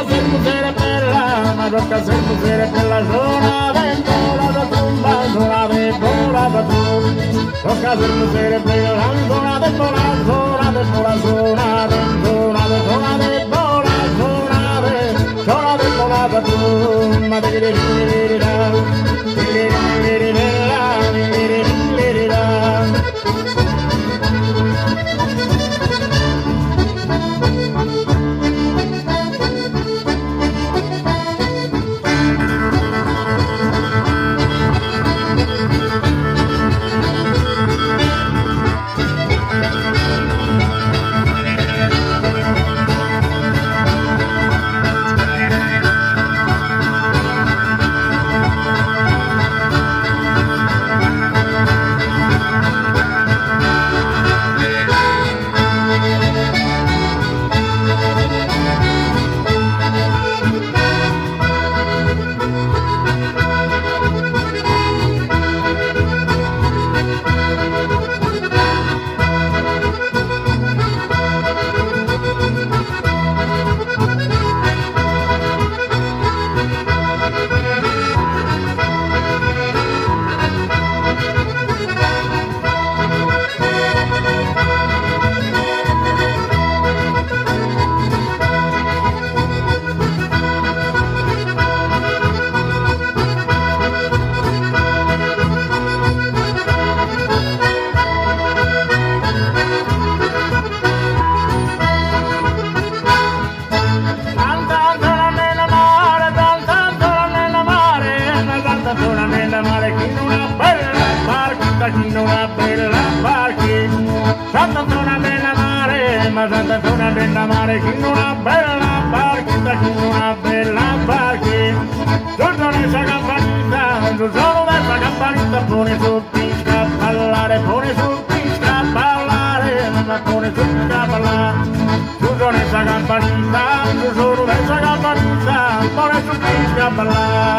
tocca ser mujer bella, ma tocca ser mujer bella, sola de bola da tumba, sola de bola da tumba. Tocca ser mujer bella, sola de bola, sola de bola, sola de bola, sola de bola, sola de bola da tumba. Una bella barchina, Santa Antona della Mare, ma Santa Antona della Mare, chi una bella barchina, chi una bella barchina. Tutto nella campanita, tutto solo nella campanita, pone sul pisca a ballare, pone sul pisca a ballare, ma pone sul pisca a ballare. Tutto nella campanita, tutto solo nella campanita, pone sul pisca a ballare.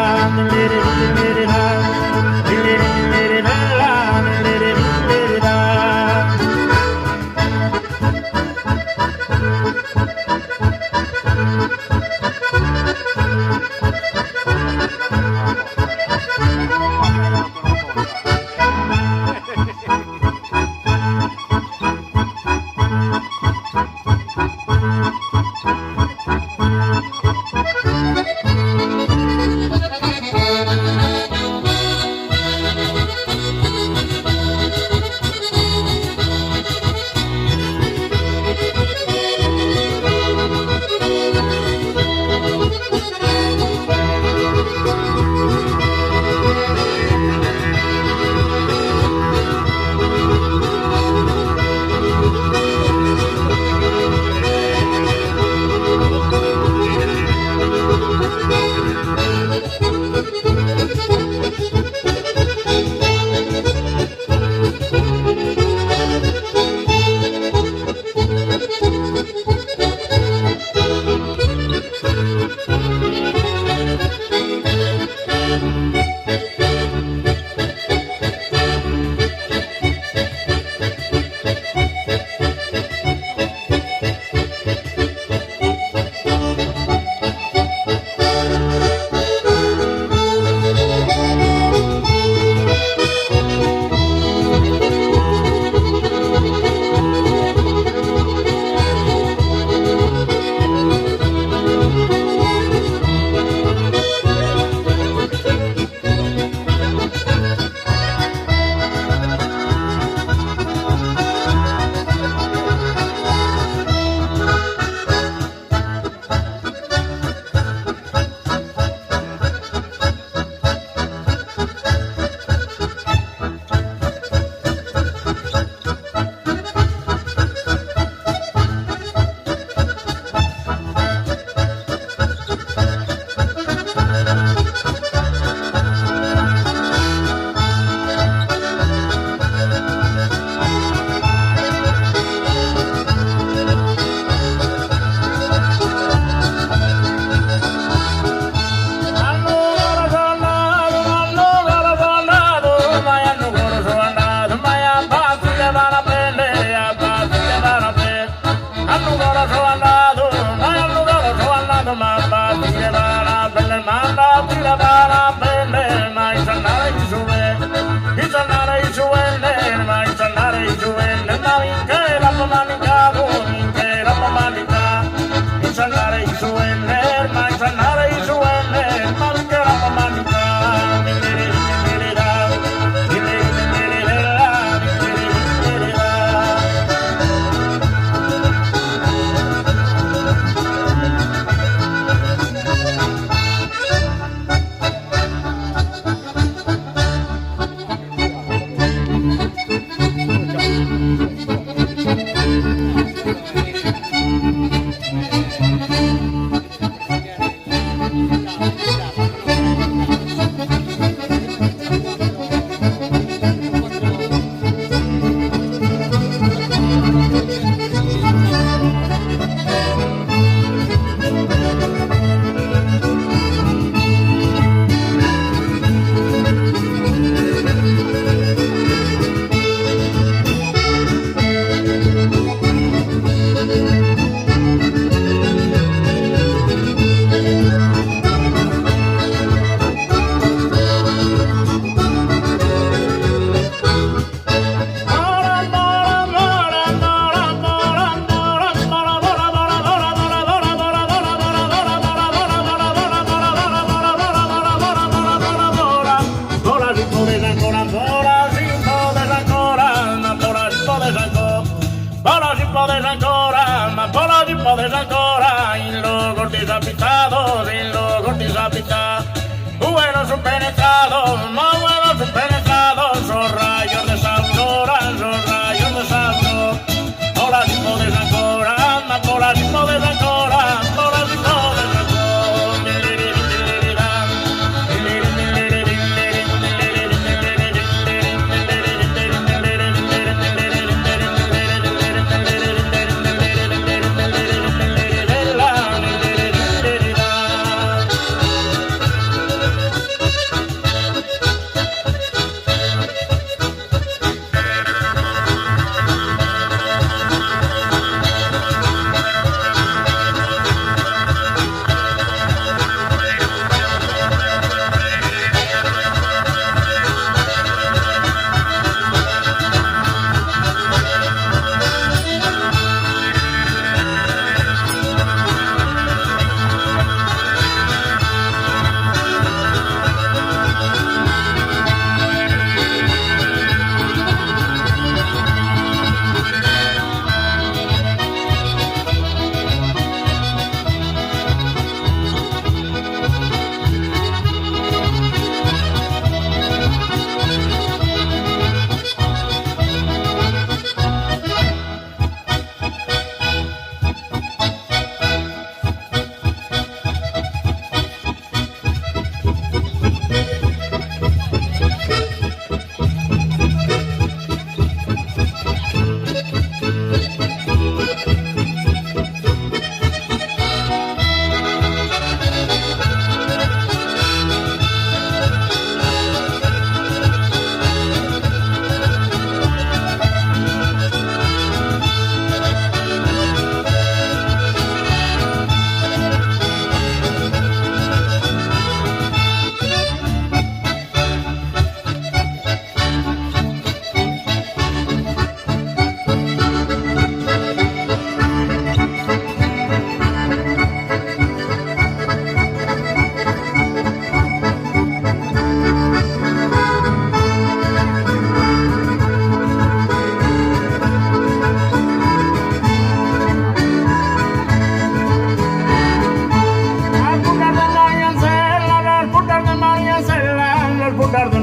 tipo desancora, y los cortis apitados, y los cortis apitados. Buenos penetrados, más buenos penetrados, son rayos de Saurora, son rayos de Saurora. Hola tipo desancora, hola tipo desancora, hola tipo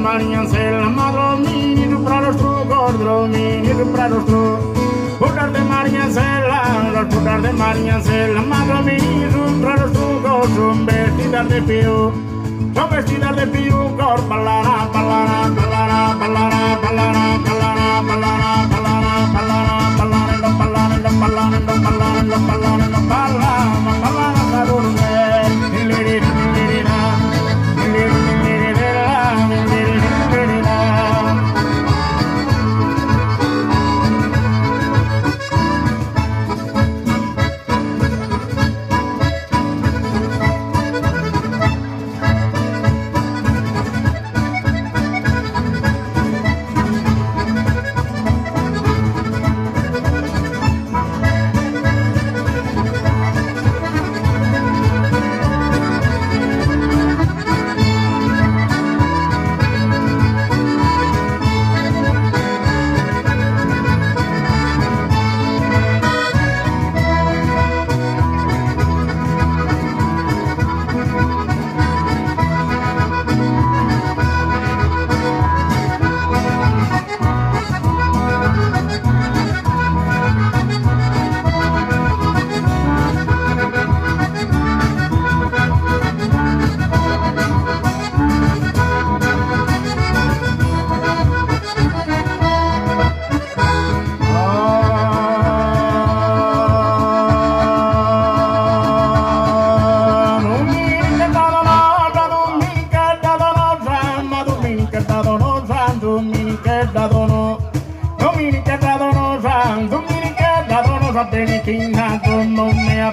Mariancela, madromini, para los trucos, dromini, para los trucos. Putas de Mariancela, las putas de Mariancela, madromini, para los trucos, son vestidas de piu. Son vestidas de piu, cor, palana, palana, palana, palana, palana, palana, palana, palana, palana, palana, los palana, los palana, los palana, los palana, los palana, palana, salurme.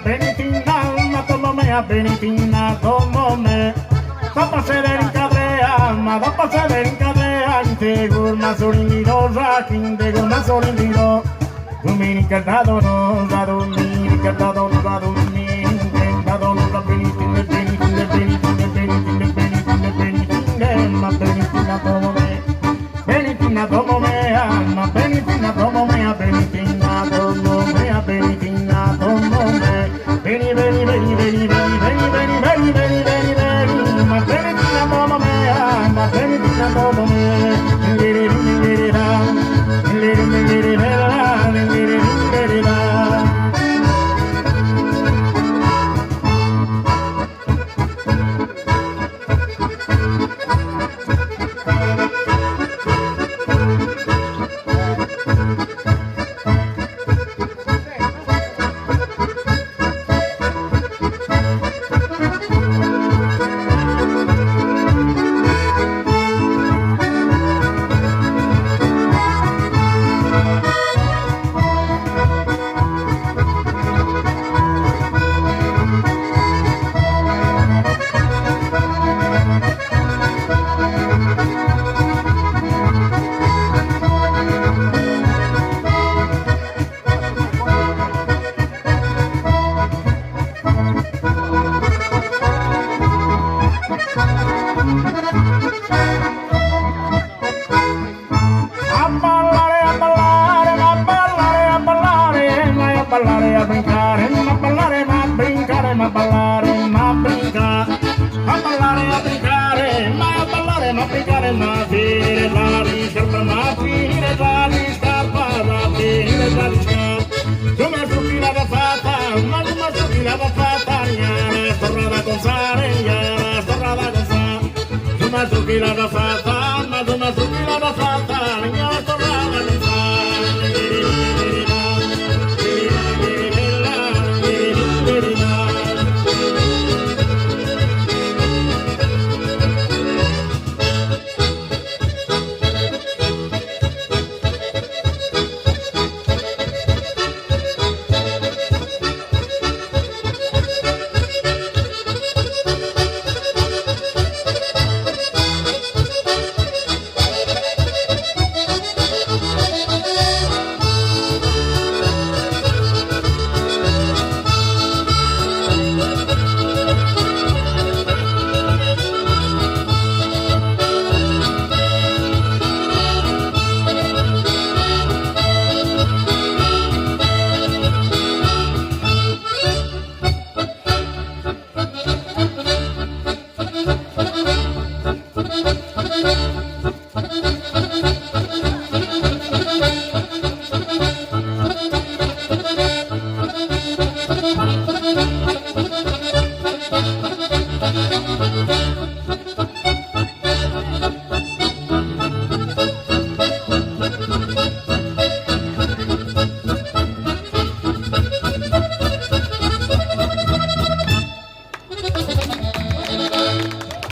Benitina, como me benitina, como me Dapa se delicadrea, ma dapa se delicadrea, integur masolindiro, integur masolindiro. Dominica dadonosa, dominica dadonosa, dominica dadonosa, benitina, benitina, benitina, benitina, benitina, benitina, ma benitina como me, benitina como me, ma benitina como me, benitina como me, benitina como me. a brincare, ma ballare, ma brincare, ma ballare, ma brincare, a ballare, a brincare, ma ballare, ma brincare, ma finire la di scarpa, ma finire la di scarpa, ma finire la di scarpa. Come succina da fatta, ma come succina da fatta, gnana, storra da gonzare, gnana, storra da gonzare. Come succina da fatta, ma come succina da fatta.